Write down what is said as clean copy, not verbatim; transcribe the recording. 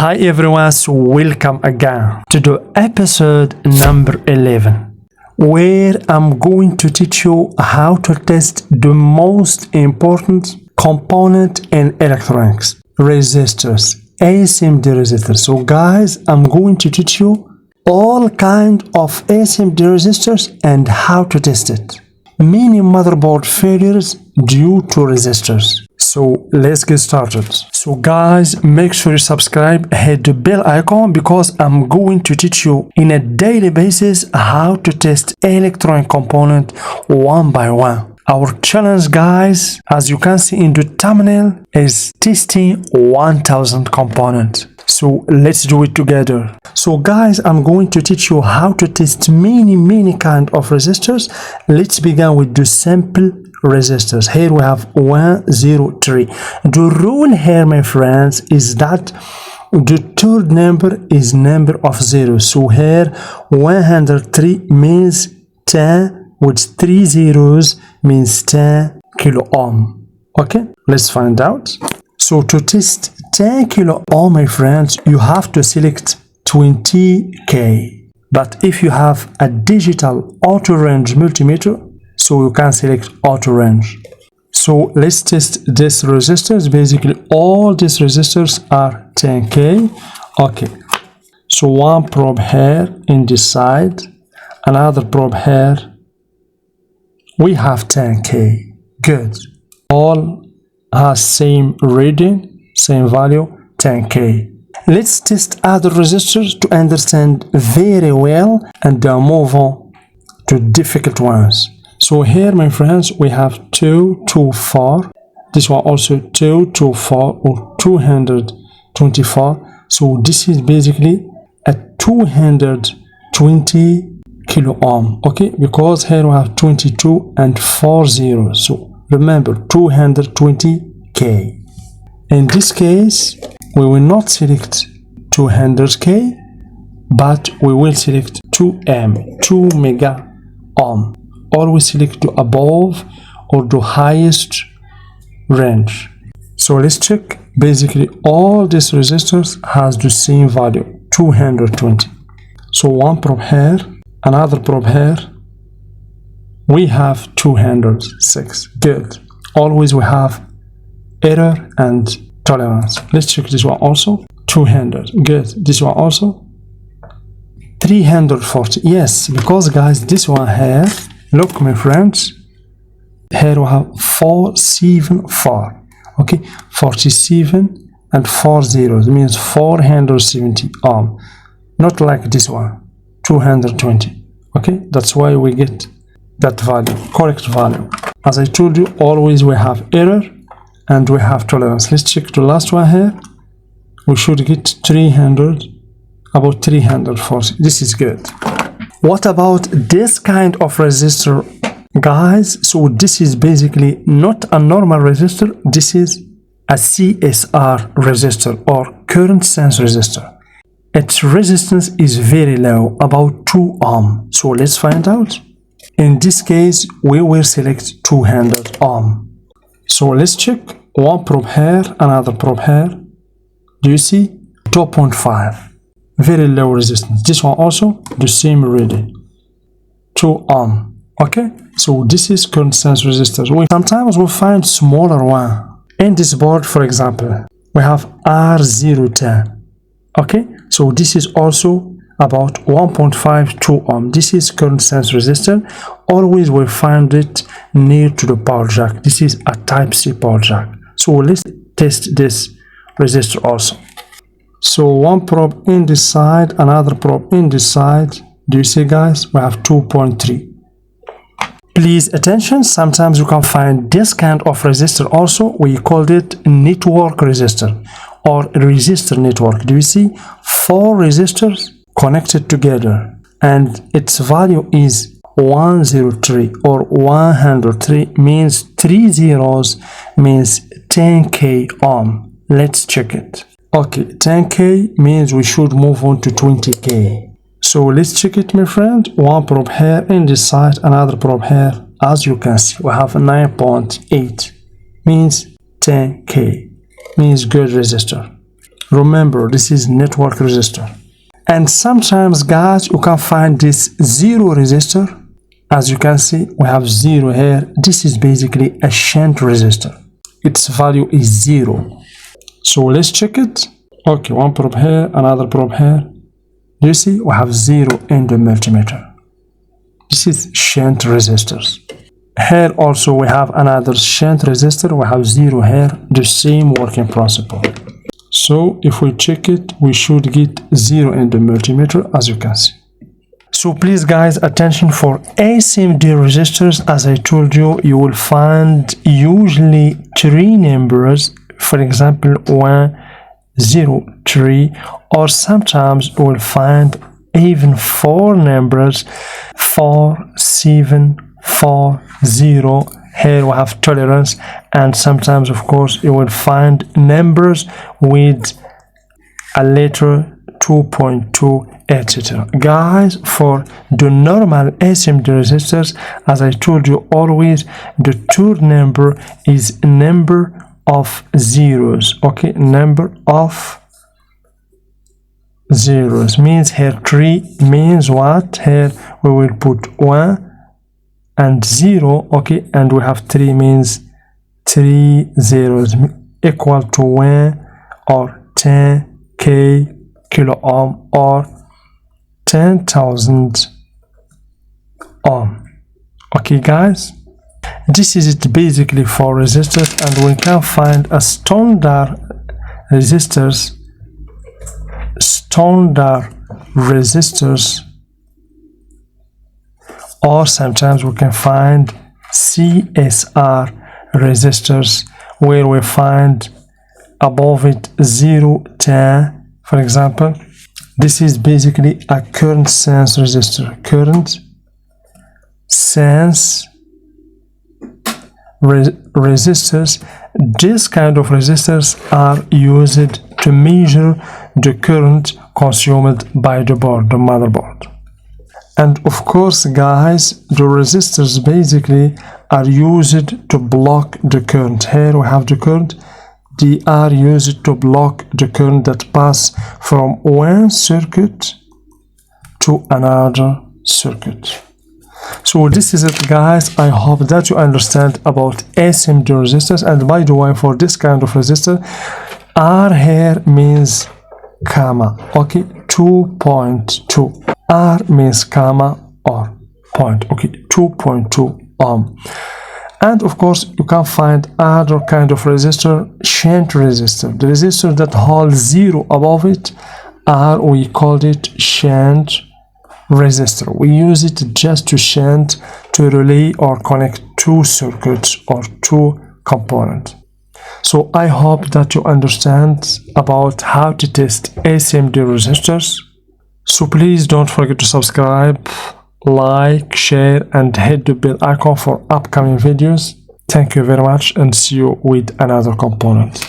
Hi everyone, so welcome again to the episode number 11, where I'm going to teach you how to test the most important component in electronics, resistors, SMD resistors. So guys, I'm going to teach you all kind of SMD resistors and how to test it. Many motherboard failures due to resistors. So let's get started. So guys, make sure you subscribe, hit the bell icon, because I'm going to teach you in a daily basis how to test electronic component one by one. Our challenge, guys, as you can see in the thumbnail, is testing 1000 components. So let's do it together. So guys, I'm going to teach you how to test many kind of resistors. Let's begin with the simple resistors. Here we have 103. The rule here, my friends, is that the third number is number of zeros. So here 103 means 10 with 3 zeros means 10 kilo ohm. Okay, let's find out. So to test 10 kilo ohm, my friends, you have to select 20K. But if you have a digital auto range multimeter, so you can select auto range. So let's test these resistors. Basically all these resistors are 10K. Okay, so one probe here in this side, another probe here. We have 10K. Good. All has same reading, same value, 10K. Let's test other resistors to understand very well and then move on to difficult ones. So here, my friends, we have 224. This one also 224 or 224. So this is basically a 220 kilo ohm. Okay, because here we have 22 and 4 zeros. So remember, 220K. In this case, we will not select 200K, but we will select 2M, 2 mega ohm. Always select the above or the highest range. So let's check. Basically all these resistors has the same value, 220. So one probe here, another probe here. We have 206. Good. Always we have error and tolerance. Let's check this one also. 200. Good. This one also 340. Yes, because guys, this one here, look my friends, here we have 474. Okay, 47 and 4 zeros means 470 ohm, not like this one, 220. Okay, that's why we get that value, correct value. As I told you, always we have error and we have tolerance. Let's check the last one here. We should get 300, about 340. This is good. What about this kind of resistor, guys? So this is basically not a normal resistor. This is a CSR resistor or current sense resistor. Its resistance is very low, about 2 ohm. So let's find out. In this case, we will select 200 ohm. So let's check. One probe here, another probe here. Do you see? 2.5. Very low resistance. This one also the same reading, 2 ohm. Okay, so this is current sense resistors. Sometimes we find smaller one. In this board, for example, we have R010. Okay, so this is also about 1.52 ohm. This is current sense resistor. Always we find it near to the power jack. This is a type C power jack. So let's test this resistor also. So one probe in this side, another probe in this side. Do you see, guys? We have 2.3. Please attention, sometimes you can find this kind of resistor also. We called it network resistor or resistor network. Do you see? 4 resistors connected together and its value is 103 or 103 means 3 zeros means 10K ohm. Let's check it. Okay, 10K means we should move on to 20K. So let's check it, my friend. One probe here in this side, another probe here. As you can see, we have 9.8 means 10K means good resistor. Remember, this is network resistor. And sometimes, guys, you can find this 0 resistor. As you can see, we have 0 here. This is basically a shunt resistor. Its value is 0. So let's check it. Okay, one probe here, another probe here. Do you see? We have 0 in the multimeter. This is shunt resistors. Here also we have another shunt resistor. We have 0 here. The same working principle. So if we check it, we should get 0 in the multimeter, as you can see. So please, guys, attention for SMD resistors. As I told you, you will find usually 3 numbers. For example, 1, 0, 3, or sometimes you will find even 4 numbers, 4, 7, 4, 0. Here we have tolerance, and sometimes, of course, you will find numbers with a letter 2.2, etc. Guys, for the normal SMD resistors, as I told you always, the third number is number of zeros. Okay, number of zeros means here 3 means what? Here we will put 1 and 0. Okay, and we have 3 means 3 zeros equal to 1 or 10k kilo ohm or 10,000 ohm. Okay, guys, this is it basically for resistors, and we can find a standard resistors, or sometimes we can find CSR resistors, where we find above it 0, 10. For example, this is basically a current sense resistor. Current sense resistors. This kind of resistors are used to measure the current consumed by the board, the motherboard. And of course, guys, the resistors basically are used to block the current. Here we have the current. They are used to block the current that pass from one circuit to another circuit. So this is it, guys. I hope that you understand about SMD resistors. And by the way, for this kind of resistor, R here means comma. Okay, 2.2. R means comma or point. Okay, 2.2 ohm. And of course, you can find other kind of resistor, shunt resistor. The resistor that holds 0 above it, we called it shunt resistor. We use it just to shunt, to relay or connect 2 circuits or 2 components. So I hope that you understand about how to test SMD resistors. So please don't forget to subscribe, like, share, and hit the bell icon for upcoming videos. Thank you very much, and see you with another component.